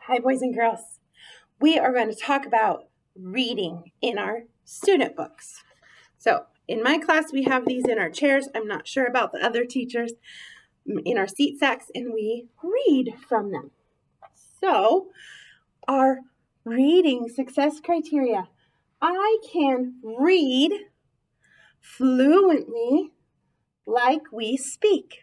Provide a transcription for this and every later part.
Hi, boys and girls. We are going to talk about reading in our student books. So, in my class, we have these in our chairs. I'm not sure about the other teachers in our seat sacks, and we read from them. So, our reading success criteria. I can read fluently like we speak.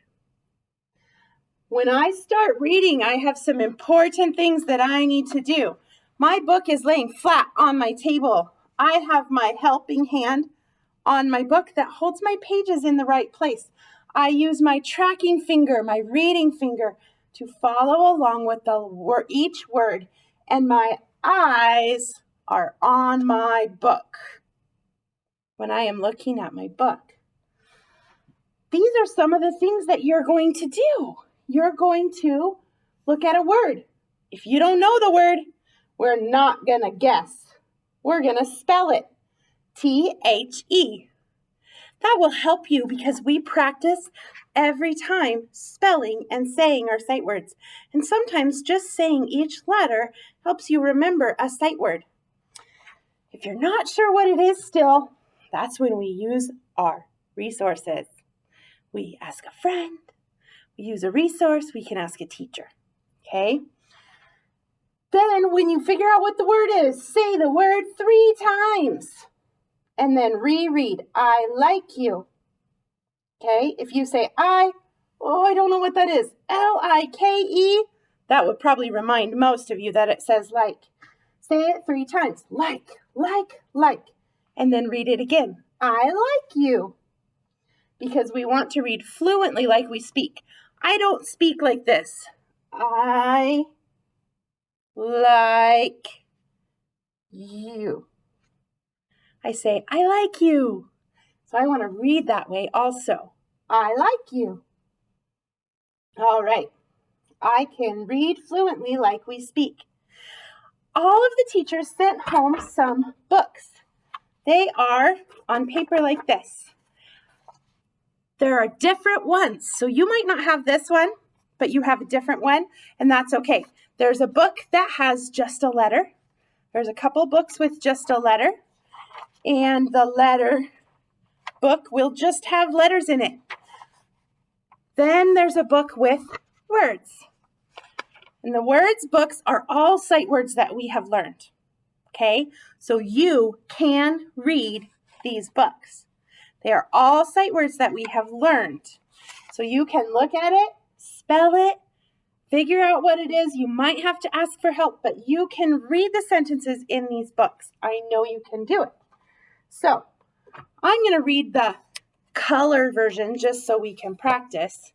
When I start reading, I have some important things that I need to do. My book is laying flat on my table. I have my helping hand on my book that holds my pages in the right place. I use my tracking finger, my reading finger, to follow along with each word, and my eyes are on my book when I am looking at my book. These are some of the things that you're going to do. You're going to look at a word. If you don't know the word, we're not going to guess. We're going to spell it. T-H-E. That will help you because we practice every time spelling and saying our sight words. And sometimes just saying each letter helps you remember a sight word. If you're not sure what it is still, that's when we use our resources. We ask a friend. We use a resource. We can ask a teacher. Okay? Then when you figure out what the word is, say the word 3 times. And then reread, I like you. Okay? If you say I don't know what that is. L-I-K-E. That would probably remind most of you that it says like. Say it 3 times. Like. And then read it again. I like you. Because we want to read fluently like we speak. I don't speak like this. I like you. I say, I like you. So I want to read that way also. I like you. All right. I can read fluently like we speak. All of the teachers sent home some books. They are on paper like this. There are different ones. So you might not have this one, but you have a different one, and that's okay. There's a book that has just a letter. There's a couple books with just a letter, and the letter book will just have letters in it. Then there's a book with words. And the words books are all sight words that we have learned. Okay? So you can read these books. They are all sight words that we have learned. So you can look at it, spell it, figure out what it is. You might have to ask for help, but you can read the sentences in these books. I know you can do it. So I'm going to read the color version just so we can practice.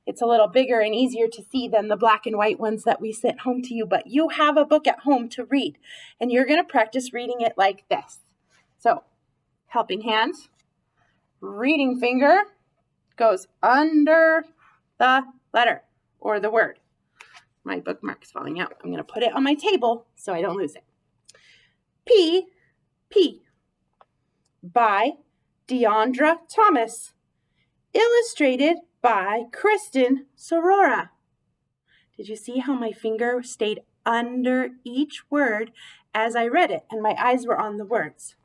It's a little bigger and easier to see than the black and white ones that we sent home to you, but you have a book at home to read, and you're going to practice reading it like this. So, helping hand, reading finger goes under the letter or the word. My bookmark's falling out. I'm going to put it on my table so I don't lose it. P, by Deandra Thomas. Illustrated by Kristen Sorora. Did you see how my finger stayed under each word as I read it and my eyes were on the words?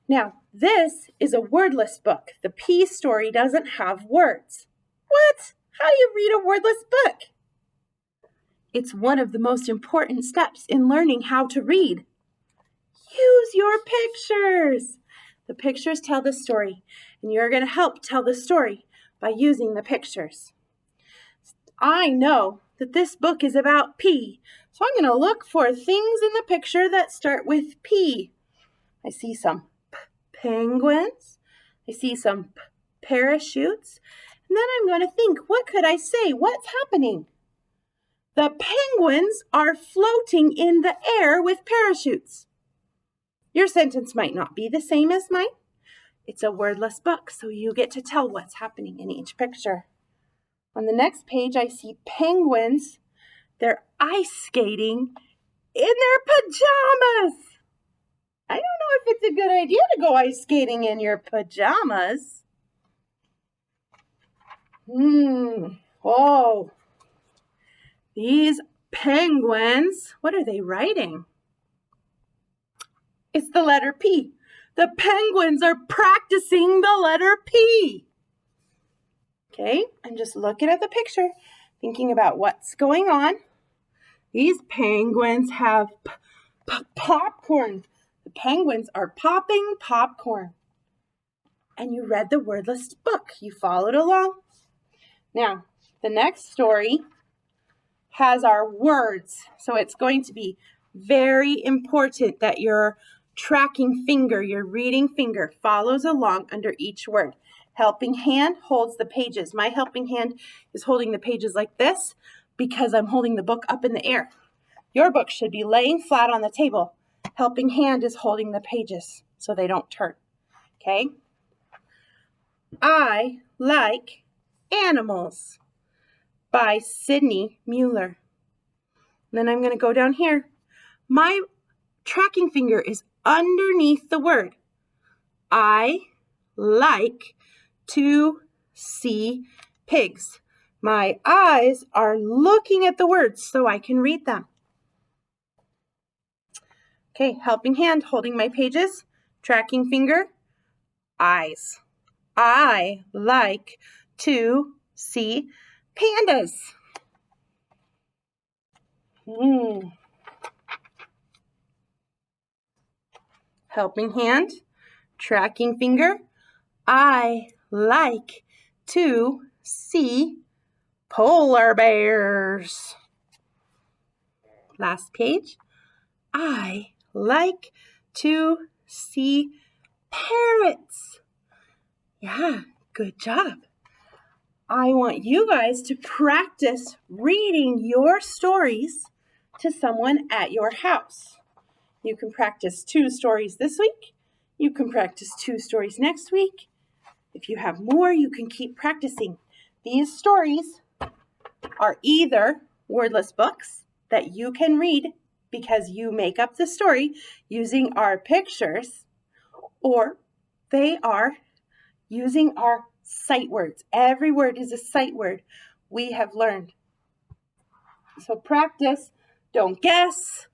Now, this is a wordless book. The P story doesn't have words. What? How do you read a wordless book? It's one of the most important steps in learning how to read. Use your pictures. The pictures tell the story, and you're going to help tell the story by using the pictures. I know that this book is about P, so I'm going to look for things in the picture that start with P. I see some penguins. I see some parachutes. And then I'm going to think, what could I say? What's happening? The penguins are floating in the air with parachutes. Your sentence might not be the same as mine. It's a wordless book, so you get to tell what's happening in each picture. On the next page, I see penguins. They're ice skating in their pajamas. I don't know if it's a good idea to go ice skating in your pajamas. Oh, these penguins, what are they writing? It's the letter P. The penguins are practicing the letter P. Okay, I'm just looking at the picture, thinking about what's going on. These penguins have popcorn. The penguins are popping popcorn. And you read the wordless book. You followed along. Now, the next story has our words. So it's going to be very important that your tracking finger, your reading finger, follows along under each word. Helping hand holds the pages. My helping hand is holding the pages like this because I'm holding the book up in the air. Your book should be laying flat on the table. Helping hand is holding the pages so they don't turn. Okay? I Like Animals by Sydney Mueller. Then I'm going to go down here. My tracking finger is underneath the word. I like to see pigs. My eyes are looking at the words so I can read them. Okay, helping hand holding my pages. Tracking finger, eyes. I like to see pandas. Helping hand, tracking finger. I like to see polar bears. Last page. I like to see parrots. Yeah, good job. I want you guys to practice reading your stories to someone at your house. You can practice 2 stories this week. You can practice 2 stories next week. If you have more, you can keep practicing. These stories are either wordless books that you can read because you make up the story using our pictures, or they are using our sight words. Every word is a sight word we have learned. So practice, don't guess.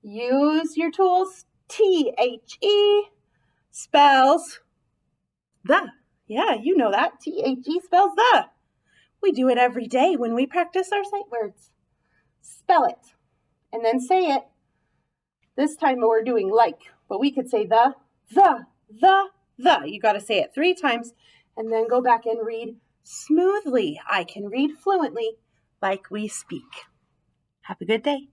Use your tools. T-H-E spells the. Yeah, you know that. T-H-E spells the. We do it every day when we practice our sight words. Spell it and then say it. This time we're doing like, but we could say the. You got to say it 3 times and then go back and read smoothly. I can read fluently like we speak. Have a good day.